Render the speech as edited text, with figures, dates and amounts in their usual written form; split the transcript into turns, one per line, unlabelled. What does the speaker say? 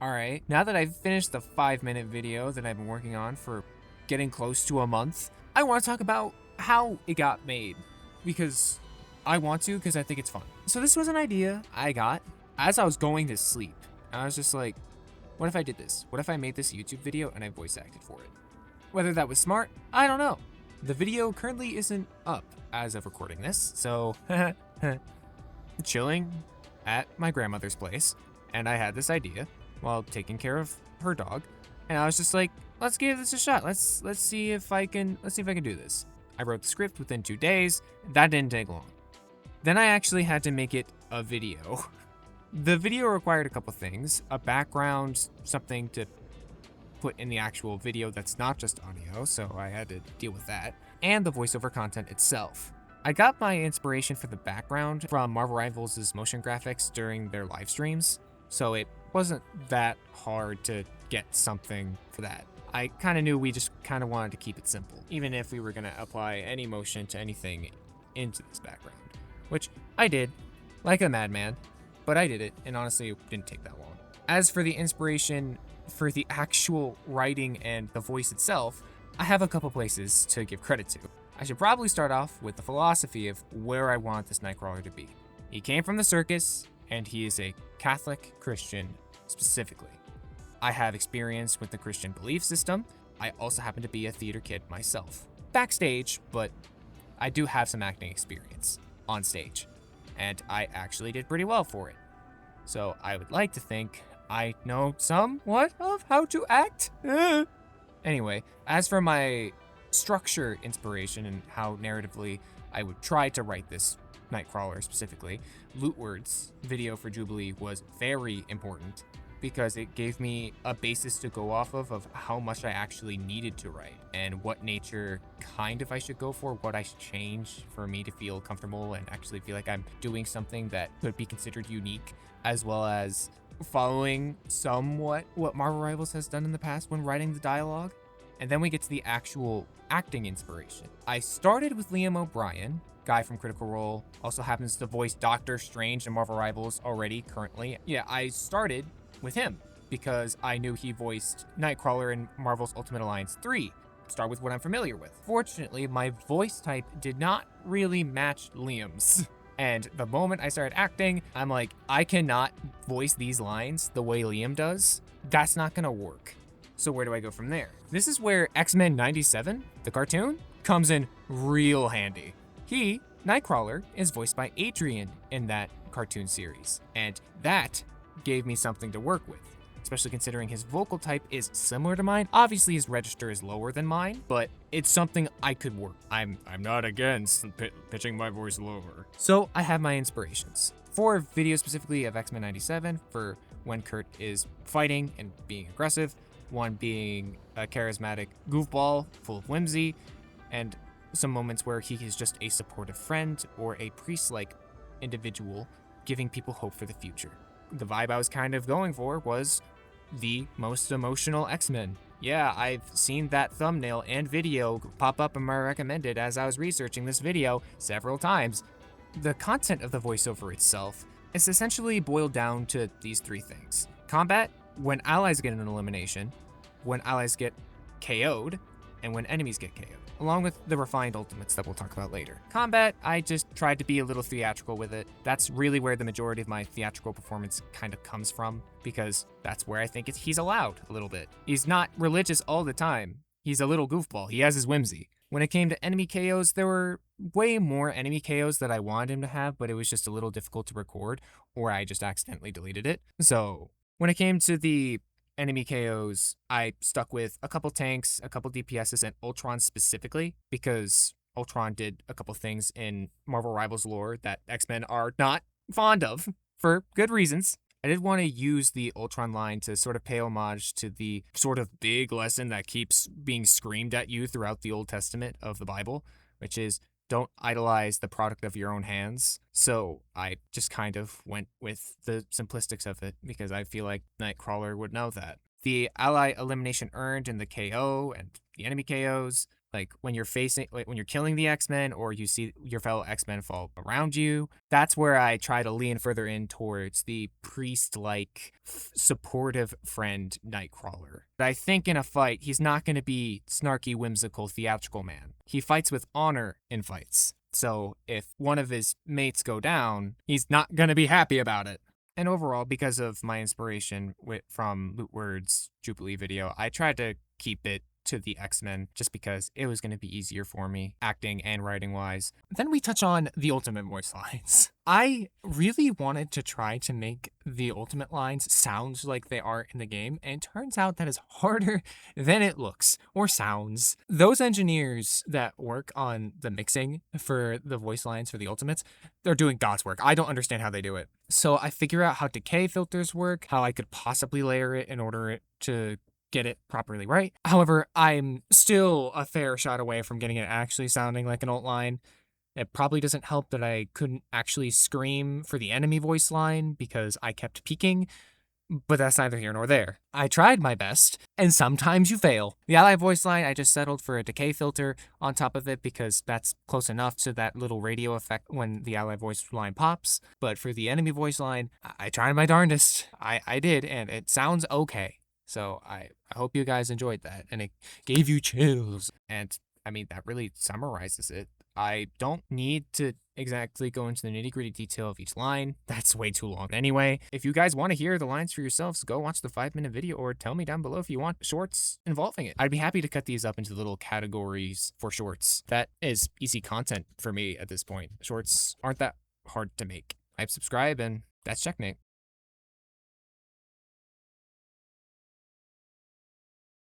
Alright, now that I've finished the 5-minute video that I've been working on for getting close to a month, I want to talk about how it got made. Because because I think it's fun. So this was an idea I got as I was going to sleep. I was just like, what if I did this? What if I made this YouTube video and I voice acted for it? Whether that was smart, I don't know. The video currently isn't up as of recording this, so chilling at my grandmother's place, and I had this idea while taking care of her dog, and I was just like, let's give this a shot. Let's see if I can do this. I wrote the script within 2 days. That didn't take long. Then I actually had to make it a video. The video required a couple things: a background, something to put in the actual video that's not just audio, so I had to deal with that, and the voiceover content itself. I got my inspiration for the background from Marvel Rivals' motion graphics during their live streams, so it wasn't that hard to get something for that. I kind of knew we just kind of wanted to keep it simple, even if we were going to apply any motion to anything into this background, which I did, like a madman, but I did it, and honestly, it didn't take that long. As for the inspiration for the actual writing and the voice itself, I have a couple places to give credit to. I should probably start off with the philosophy of where I want this Nightcrawler to be. He came from the circus, and he is a Catholic Christian specifically. I have experience with the Christian belief system. I also happen to be a theater kid myself. Backstage, but I do have some acting experience on stage, and I actually did pretty well for it. So I would like to think I know somewhat of how to act. Anyway, as for my structure inspiration and how narratively I would try to write this Nightcrawler specifically, Lootward's video for Jubilee was very important because it gave me a basis to go off of how much I actually needed to write and what nature kind of I should go for, what I should change for me to feel comfortable and actually feel like I'm doing something that could be considered unique, as well as following somewhat what Marvel Rivals has done in the past when writing the dialogue. And then we get to the actual acting inspiration. I started with Liam O'Brien, guy from Critical Role, also happens to voice Doctor Strange in Marvel Rivals already, currently. Yeah, I started with him because I knew he voiced Nightcrawler in Marvel's Ultimate Alliance 3. Start with what I'm familiar with. Fortunately, my voice type did not really match Liam's. And the moment I started acting, I'm like, I cannot voice these lines the way Liam does. That's not gonna work. So where do I go from there? This is where X-Men 97, the cartoon, comes in real handy. He, Nightcrawler, is voiced by Adrian in that cartoon series, and that gave me something to work with, especially considering his vocal type is similar to mine. Obviously, his register is lower than mine, but it's something I could work. I'm not against pitching my voice lower. So I have my inspirations. For videos specifically of X-Men 97, for when Kurt is fighting and being aggressive, one being a charismatic goofball full of whimsy, and some moments where he is just a supportive friend or a priest-like individual giving people hope for the future. The vibe I was kind of going for was the most emotional X-Men. Yeah, I've seen that thumbnail and video pop up in my recommended as I was researching this video several times. The content of the voiceover itself is essentially boiled down to these three things: combat, when allies get an elimination, when allies get KO'd, and when enemies get KO'd, along with the refined ultimates that we'll talk about later. Combat, I just tried to be a little theatrical with it. That's really where the majority of my theatrical performance kind of comes from, because that's where I think he's allowed a little bit. He's not religious all the time. He's a little goofball. He has his whimsy. When it came to enemy KOs, there were way more enemy KOs that I wanted him to have, but it was just a little difficult to record, or I just accidentally deleted it. So when it came to the enemy KOs, I stuck with a couple tanks, a couple DPSs, and Ultron specifically, because Ultron did a couple things in Marvel Rivals lore that X-Men are not fond of, for good reasons. I did want to use the Ultron line to sort of pay homage to the sort of big lesson that keeps being screamed at you throughout the Old Testament of the Bible, which is don't idolize the product of your own hands. So I just kind of went with the simplistics of it because I feel like Nightcrawler would know that. The ally elimination earned in the KO and the enemy KOs, Like when you're when you're killing the X-Men or you see your fellow X-Men fall around you, that's where I try to lean further in towards the priest-like supportive friend Nightcrawler. But I think in a fight, he's not going to be snarky, whimsical, theatrical man. He fights with honor in fights. So if one of his mates go down, he's not going to be happy about it. And overall, because of my inspiration from Lootword's Jubilee video, I tried to keep it to the X-Men just because it was going to be easier for me, acting and writing wise. Then we touch on the Ultimate voice lines. I really wanted to try to make the Ultimate lines sound like they are in the game, and it turns out that is harder than it looks or sounds. Those engineers that work on the mixing for the voice lines for the Ultimates, they're doing God's work. I don't understand how they do it. So I figure out how decay filters work, how I could possibly layer it in order to get it properly right. However, I'm still a fair shot away from getting it actually sounding like an alt line. It probably doesn't help that I couldn't actually scream for the enemy voice line because I kept peeking, but that's neither here nor there. I tried my best, and sometimes you fail. The ally voice line, I just settled for a decay filter on top of it because that's close enough to that little radio effect when the ally voice line pops. But for the enemy voice line, I tried my darndest. I did, and it sounds okay. So I hope you guys enjoyed that, and it gave you chills. And I mean, that really summarizes it. I don't need to exactly go into the nitty-gritty detail of each line. That's way too long anyway. If you guys want to hear the lines for yourselves, go watch the 5-minute video or tell me down below if you want shorts involving it. I'd be happy to cut these up into little categories for shorts. That is easy content for me at this point. Shorts aren't that hard to make. I subscribe, and that's checkmate.